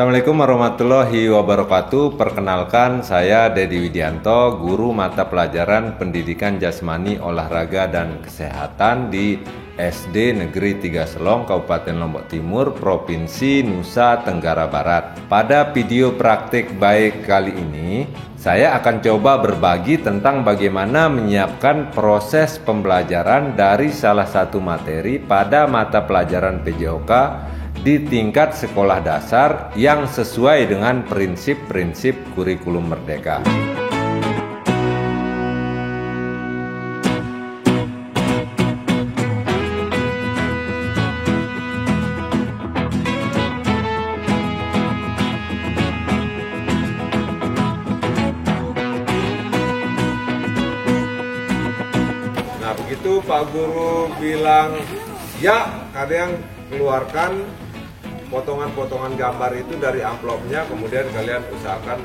Assalamualaikum warahmatullahi wabarakatuh. Perkenalkan, saya Dedi Widianto, guru mata pelajaran Pendidikan Jasmani, Olahraga, dan Kesehatan di SD Negeri 3 Selong, Kabupaten Lombok Timur, Provinsi Nusa Tenggara Barat. Pada video praktik baik kali ini, saya akan coba berbagi tentang bagaimana menyiapkan proses pembelajaran dari salah satu materi pada mata pelajaran PJOK di tingkat sekolah dasar yang sesuai dengan prinsip-prinsip kurikulum merdeka. Nah, begitu Pak Guru bilang ya, kalian keluarkan potongan-potongan gambar itu dari amplopnya, kemudian kalian usahakan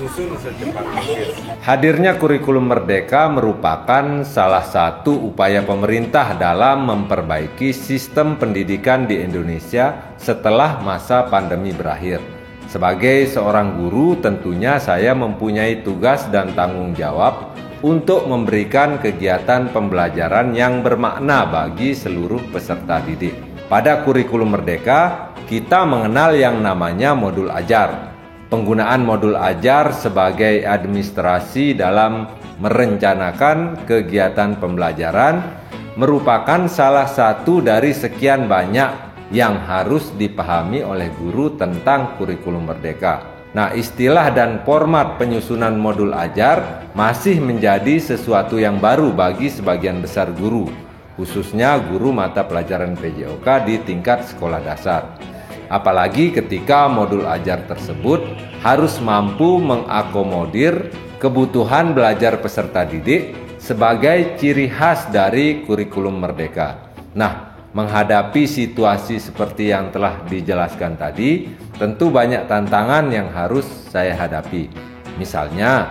susun secepat mungkin. Hadirnya kurikulum merdeka merupakan salah satu upaya pemerintah dalam memperbaiki sistem pendidikan di Indonesia setelah masa pandemi berakhir. Sebagai seorang guru, tentunya saya mempunyai tugas dan tanggung jawab untuk memberikan kegiatan pembelajaran yang bermakna bagi seluruh peserta didik. Pada kurikulum merdeka, kita mengenal yang namanya modul ajar. Penggunaan modul ajar sebagai administrasi dalam merencanakan kegiatan pembelajaran merupakan salah satu dari sekian banyak yang harus dipahami oleh guru tentang kurikulum merdeka. Nah, istilah dan format penyusunan modul ajar masih menjadi sesuatu yang baru bagi sebagian besar guru, khususnya guru mata pelajaran PJOK di tingkat sekolah dasar. Apalagi ketika modul ajar tersebut harus mampu mengakomodir kebutuhan belajar peserta didik sebagai ciri khas dari kurikulum merdeka. Nah, menghadapi situasi seperti yang telah dijelaskan tadi, tentu banyak tantangan yang harus saya hadapi. Misalnya,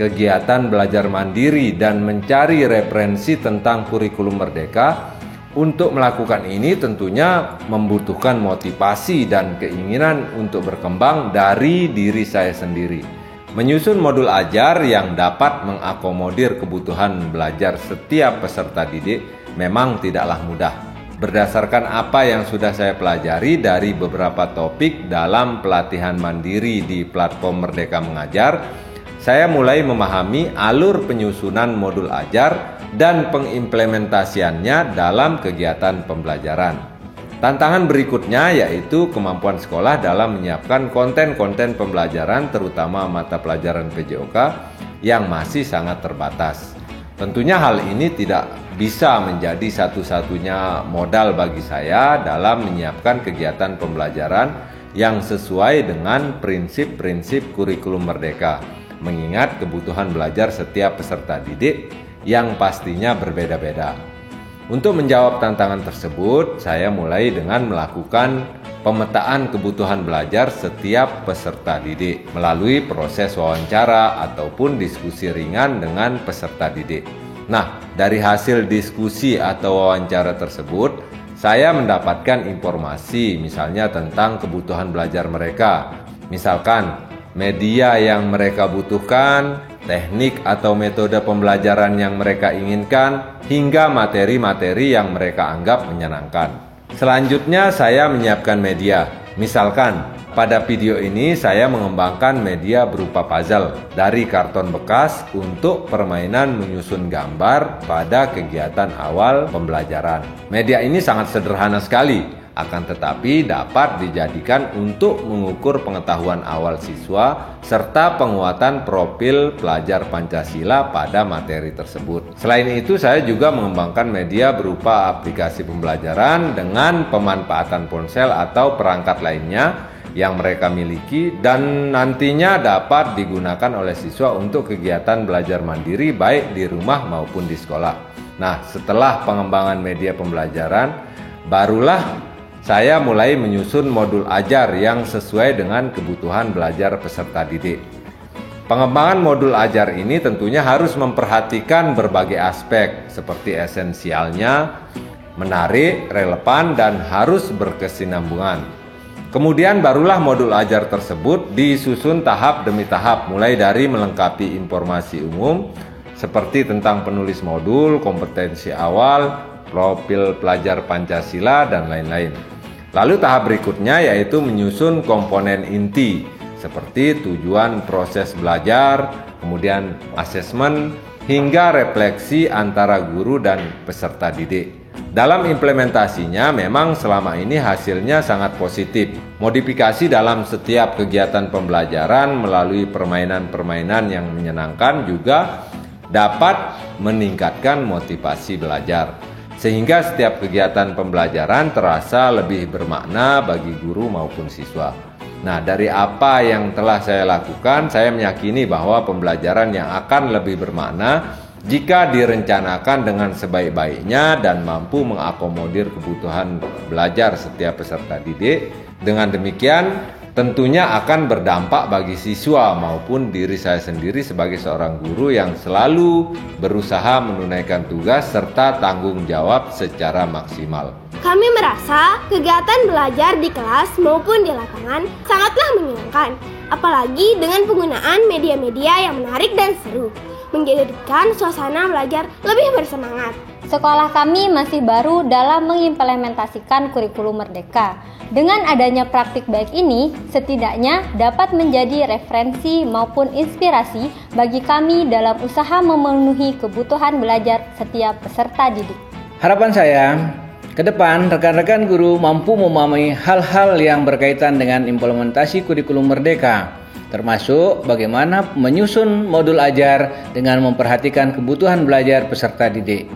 kegiatan belajar mandiri dan mencari referensi tentang kurikulum merdeka. Untuk melakukan ini tentunya membutuhkan motivasi dan keinginan untuk berkembang dari diri saya sendiri. Menyusun modul ajar yang dapat mengakomodir kebutuhan belajar setiap peserta didik memang tidaklah mudah. Berdasarkan apa yang sudah saya pelajari dari beberapa topik dalam pelatihan mandiri di platform Merdeka Mengajar, saya mulai memahami alur penyusunan modul ajar dan pengimplementasiannya dalam kegiatan pembelajaran. Tantangan berikutnya yaitu kemampuan sekolah dalam menyiapkan konten-konten pembelajaran, terutama mata pelajaran PJOK yang masih sangat terbatas. Tentunya hal ini tidak bisa menjadi satu-satunya modal bagi saya dalam menyiapkan kegiatan pembelajaran yang sesuai dengan prinsip-prinsip kurikulum merdeka, mengingat kebutuhan belajar setiap peserta didik yang pastinya berbeda-beda. Untuk menjawab tantangan tersebut, saya mulai dengan melakukan pemetaan kebutuhan belajar setiap peserta didik melalui proses wawancara ataupun diskusi ringan dengan peserta didik. Nah, dari hasil diskusi atau wawancara tersebut, saya mendapatkan informasi misalnya tentang kebutuhan belajar mereka. Misalkan, media yang mereka butuhkan, teknik atau metode pembelajaran yang mereka inginkan, hingga materi-materi yang mereka anggap menyenangkan. Selanjutnya saya menyiapkan media. Misalkan, pada video ini saya mengembangkan media berupa puzzle dari karton bekas untuk permainan menyusun gambar pada kegiatan awal pembelajaran. Media ini sangat sederhana sekali, akan tetapi dapat dijadikan untuk mengukur pengetahuan awal siswa serta penguatan profil pelajar Pancasila pada materi tersebut. Selain itu, saya juga mengembangkan media berupa aplikasi pembelajaran dengan pemanfaatan ponsel atau perangkat lainnya yang mereka miliki dan nantinya dapat digunakan oleh siswa untuk kegiatan belajar mandiri baik di rumah maupun di sekolah. Nah, setelah pengembangan media pembelajaran, barulah saya mulai menyusun modul ajar yang sesuai dengan kebutuhan belajar peserta didik. Pengembangan modul ajar ini tentunya harus memperhatikan berbagai aspek seperti esensialnya, menarik, relevan, dan harus berkesinambungan. Kemudian barulah modul ajar tersebut disusun tahap demi tahap, mulai dari melengkapi informasi umum seperti tentang penulis modul, kompetensi awal, profil pelajar Pancasila, dan lain-lain. Lalu tahap berikutnya yaitu menyusun komponen inti seperti tujuan proses belajar, kemudian asesmen, hingga refleksi antara guru dan peserta didik. Dalam implementasinya memang selama ini hasilnya sangat positif. Modifikasi dalam setiap kegiatan pembelajaran melalui permainan-permainan yang menyenangkan juga dapat meningkatkan motivasi belajar. Sehingga setiap kegiatan pembelajaran terasa lebih bermakna bagi guru maupun siswa. Nah, dari apa yang telah saya lakukan, saya meyakini bahwa pembelajaran yang akan lebih bermakna jika direncanakan dengan sebaik-baiknya dan mampu mengakomodir kebutuhan belajar setiap peserta didik. Dengan demikian, tentunya akan berdampak bagi siswa maupun diri saya sendiri sebagai seorang guru yang selalu berusaha menunaikan tugas serta tanggung jawab secara maksimal. Kami merasa kegiatan belajar di kelas maupun di lapangan sangatlah menyenangkan, apalagi dengan penggunaan media-media yang menarik dan seru, menjadikan suasana belajar lebih bersemangat. Sekolah kami masih baru dalam mengimplementasikan kurikulum Merdeka. Dengan adanya praktik baik ini, setidaknya dapat menjadi referensi maupun inspirasi bagi kami dalam usaha memenuhi kebutuhan belajar setiap peserta didik. Harapan saya, ke depan rekan-rekan guru mampu memahami hal-hal yang berkaitan dengan implementasi kurikulum Merdeka, termasuk bagaimana menyusun modul ajar dengan memperhatikan kebutuhan belajar peserta didik.